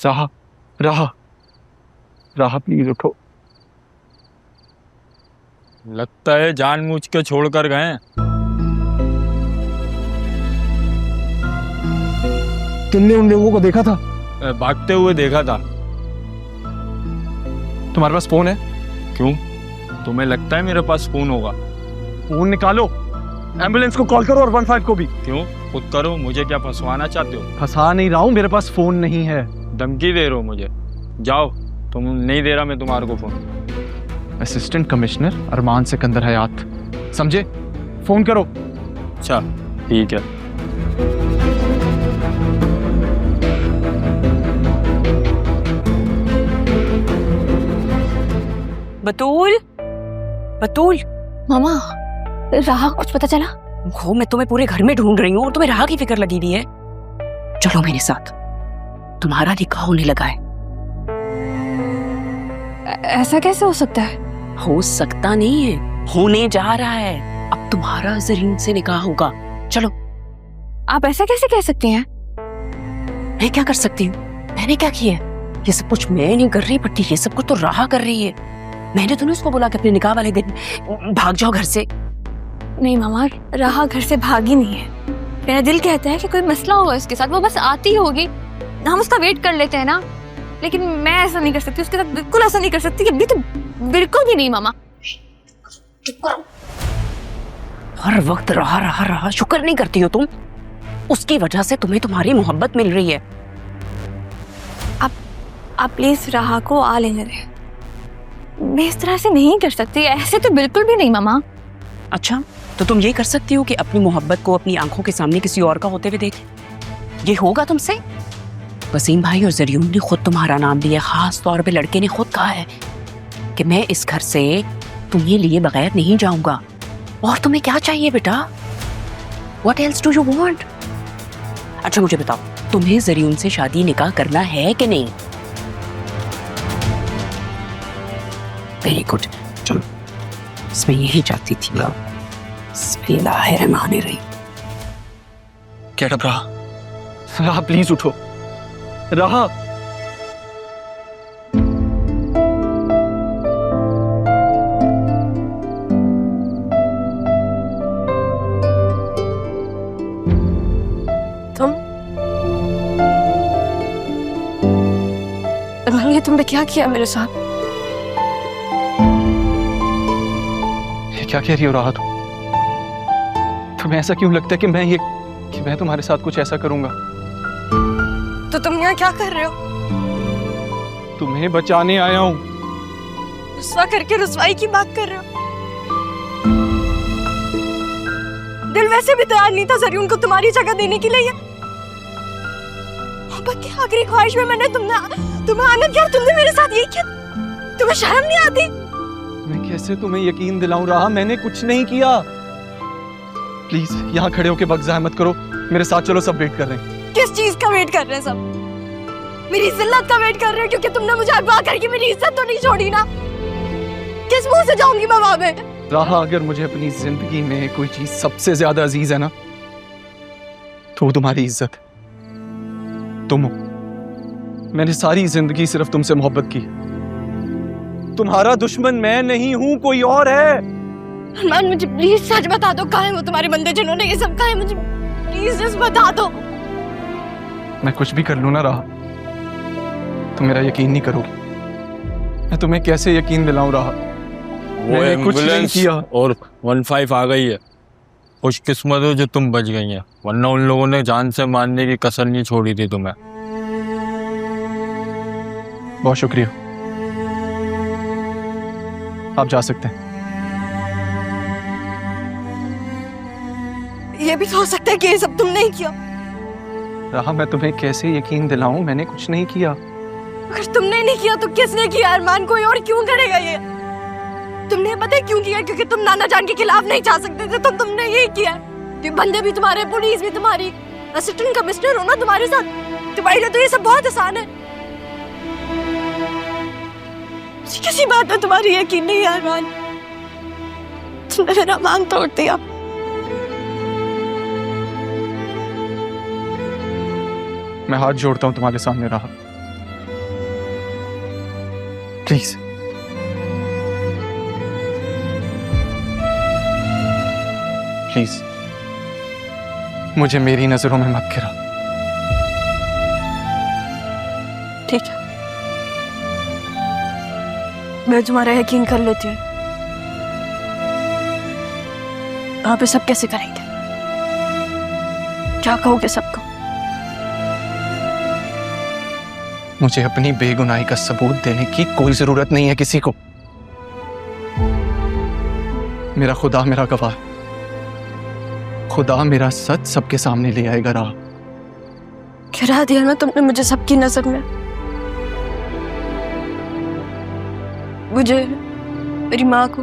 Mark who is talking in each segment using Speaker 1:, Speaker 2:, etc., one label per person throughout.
Speaker 1: राहा, राहा, राहा प्लीज उठो।
Speaker 2: लगता है जानबूझ के छोड़कर गए।
Speaker 1: तुमने उन लोगों को देखा था?
Speaker 2: भागते हुए देखा था।
Speaker 1: तुम्हारे पास फोन है?
Speaker 2: क्यों, तुम्हें लगता है मेरे पास फोन होगा?
Speaker 1: फोन निकालो, एम्बुलेंस को कॉल करो और 15 को भी।
Speaker 2: क्यों, खुद करो। मुझे क्या फंसवाना चाहते हो?
Speaker 1: फंसा नहीं रहा हूँ, मेरे पास फोन नहीं है।
Speaker 2: धमकी दे रहे हो मुझे? जाओ, तुम नहीं दे रहा मैं तुम्हारे को फोन।
Speaker 1: असिस्टेंट कमिश्नर अरमान सिकंदर हयात, समझे? फोन करो।
Speaker 2: अच्छा ठीक है।
Speaker 3: बतूल, बतूल।
Speaker 4: मामा, राह कुछ पता चला?
Speaker 3: वो मैं तुम्हें पूरे घर में ढूंढ रही हूँ और तुम्हें राह की फिक्र लगी हुई है। चलो मेरे साथ, तुम्हारा निकाह होने लगा है।
Speaker 4: ऐसा कैसे हो सकता है?
Speaker 3: हो सकता नहीं है, होने जा रहा है। अब तुम्हारा जरीन से निकाह होगा। चलो।
Speaker 4: आप ऐसा कैसे कह सकती हैं?
Speaker 3: मैं क्या कर सकती हूँ? मैंने क्या किया? ये सब कुछ मैं नहीं कर रही, बट ये सब कुछ तो राह कर रही है। मैंने तो नहीं उसको बोला कि अपने निकाह वाले दिन भाग जाओ घर से।
Speaker 4: नहीं मामा, राह घर से भागी नहीं है। मेरा दिल कहता है कि कोई मसला होगा उसके साथ, वो बस आती होगी, हम उसका वेट कर लेते हैं ना। लेकिन मैं ऐसा नहीं कर सकती उसके साथ, बिल्कुल ऐसा नहीं कर सकती। अभी तो बिल्कुल भी नहीं मामा।
Speaker 3: हर वक्त रहा रहा रहा शुक्र नहीं करती हो तुम। उसकी वजह से तुम्हें तुम्हारी मोहब्बत मिल रही है।
Speaker 4: आप प्लीज राह को आ लेने दें। मैं इस तरह से नहीं कर सकती, ऐसे तो बिल्कुल भी नहीं मामा।
Speaker 3: अच्छा, तो तुम ये कर सकती हो कि अपनी मोहब्बत को अपनी आंखों के सामने किसी और का होते हुए देखे? ये होगा तुमसे? वसीम भाई और जरियून ने खुद तुम्हारा नाम लिया, खास तौर पे लड़के ने खुद कहा है कि मैं इस घर से तुम्हें लिए बगैर नहीं जाऊंगा। और तुम्हें क्या चाहिए बेटा? What else do you want? अच्छा मुझे बताओ, तुम्हें जरियून से शादी निकाह करना है कि नहीं? वेरी गुड, चलो। इसमें यही चाहती थी। बिस्मिल्लाहिर्रहमानिर्रहीम।
Speaker 1: गेट अप राहा, राहा प्लीज उठो। राहा,
Speaker 4: तुमने क्या किया मेरे साथ?
Speaker 1: क्या कह रही हो राहा? तुम्हें ऐसा क्यों लगता है कि मैं तुम्हारे साथ कुछ ऐसा करूंगा?
Speaker 4: तो तुम यहाँ क्या कर रहे हो?
Speaker 1: तुम्हें बचाने आया हूं।
Speaker 4: रुस्वा करके रुस्वाई की बात कर रहे हो? दिल वैसे भी तैयार नहीं था जरियून को तुम्हारी जगह देने के लिए। मोहब्बत की आखिरी ख्वाहिश में मैंने तुम्हें आना दिया, तुमने मेरे साथ ये किया। तुम्हें शर्म नहीं आती?
Speaker 1: मैं कैसे तुम्हें यकीन दिलाऊं राहा, मैंने कुछ नहीं किया। प्लीज यहाँ खड़े होके वक्त ज़ाया मत करो, मेरे साथ चलो, सब वेट कर रहे हैं।
Speaker 4: किस चीज का वेट कर रहे हैं सब? मेरी जिल्लत का वेट कर रहे हैं, क्योंकि तुमने मुझे अगवा करके मेरी इज्जत तो नहीं छोड़ी ना। किस मुंह से जाऊंगी मैं वहां पे?
Speaker 1: राहा, अगर मुझे अपनी जिंदगी में कोई चीज सबसे ज्यादा अजीज है ना, तो वो तुम्हारी इज्जत। तुम हो। मैंने सारी जिंदगी सिर्फ तुमसे मोहब्बत की। तुम्हारा दुश्मन मैं नहीं हूं, कोई और है।
Speaker 4: अरमान, मुझे प्लीज सच बता दो, कहाँ है वो तुम्हारे बंदे जिन्होंने ये सब कहा है? मुझे प्लीज जस्ट बता दो।
Speaker 1: मैं कुछ भी कर लूं ना राहा, तुम मेरा यकीन नहीं करोगी। मैं तुम्हें कैसे यकीन दिलाऊं राहा? मैंने कुछ नहीं किया।
Speaker 2: और 15 आ गई है। खुशकिस्मत हो जो तुम बच गई हैं, वरना उन लोगों ने जान से मारने की कसर नहीं छोड़ी थी तुम्हें।
Speaker 1: बहुत शुक्रिया, आप जा सकते हैं।
Speaker 4: ये भी तो हो सकता है कि ये सब तुमने ही किया।
Speaker 1: राहा, मैं तुम्हें कैसे यकीन दिलाऊं? मैंने कुछ नहीं किया।
Speaker 4: अगर तुमने नहीं किया तो किसने किया? अरमान, कोई और क्यों करेगा ये? तुमने पता है क्यों किया? क्योंकि तुम नाना जान के खिलाफ नहीं जा सकते थे, तो तुमने ये किया। ये बंदे भी तुम्हारे, पुलिस भी तुम्हारी, असिस्टेंट कमिश्नर हो ना तुम्हारे साथ, तुम्हारे लिए तो ये सब बहुत आसान है। किसी बात में तुम्हारी यकीन नहीं है अरमान। तुमने मेरा मान तोड़ दिया।
Speaker 1: मैं हाथ जोड़ता हूं तुम्हारे सामने राहा, प्लीज प्लीज मुझे मेरी नजरों में मत गिरा।
Speaker 4: ठीक है, मैं तुम्हारा यकीन कर लेती हूँ। वहां पे सब कैसे करेंगे? क्या कहोगे सबको?
Speaker 1: मुझे अपनी बेगुनाही का सबूत देने की कोई जरूरत नहीं है किसी को। मेरा खुदा मेरा गवाह, खुदा मेरा सच सबके सामने ले आएगा। राह
Speaker 4: गिरा दिया ना तुमने मुझे सबकी नजर में। मुझे, मेरी माँ को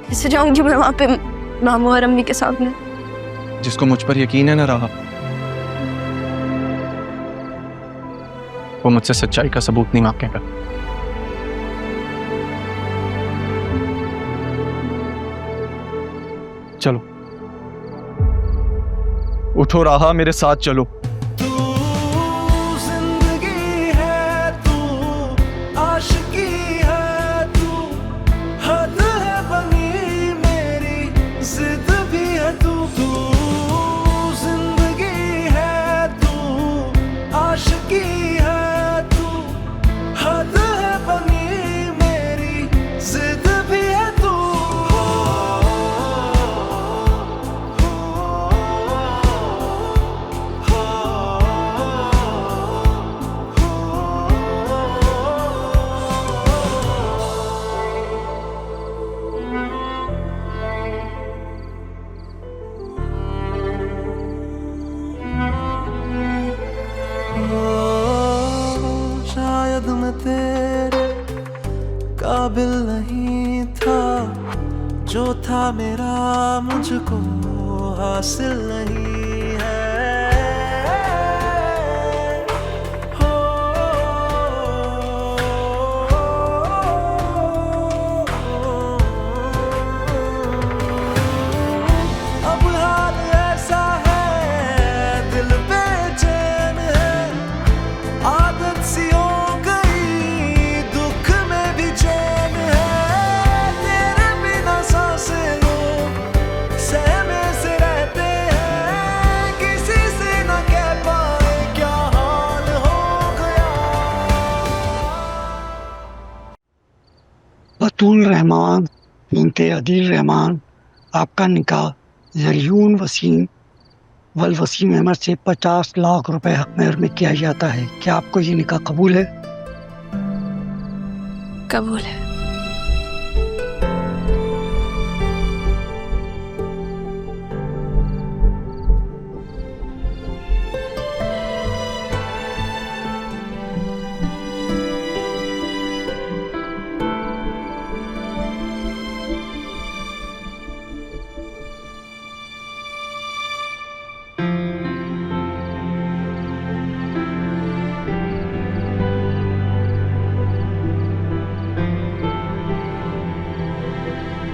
Speaker 4: कैसे जाऊंगी मैं वहां पे मामू और अम्मी के सामने?
Speaker 1: जिसको मुझ पर यकीन है ना राह, वो मुझसे सच्चाई का सबूत नहीं मांगेगा। चलो उठो राहा, मेरे साथ चलो।
Speaker 5: शायद मैं तेरे काबिल नहीं था, जो था मेरा मुझको हासिल नहीं है। हो अब हाल ऐसा है, दिल बेचैन है, आदत सी हो गई, दुख में भी चैन है। तेरे बिना सांसें लोग सहमे से रहते हैं, किसी से न कह पाए क्या हाल हो गया।
Speaker 6: बतूल रहमान बिनते अदील रहमान, आपका निकाह ज़रियून वसीम वल वसीम अहमद से 50 लाख रुपए हक मेहर में किया जाता है। क्या आपको ये निकाह कबूल है?
Speaker 4: कबूल है।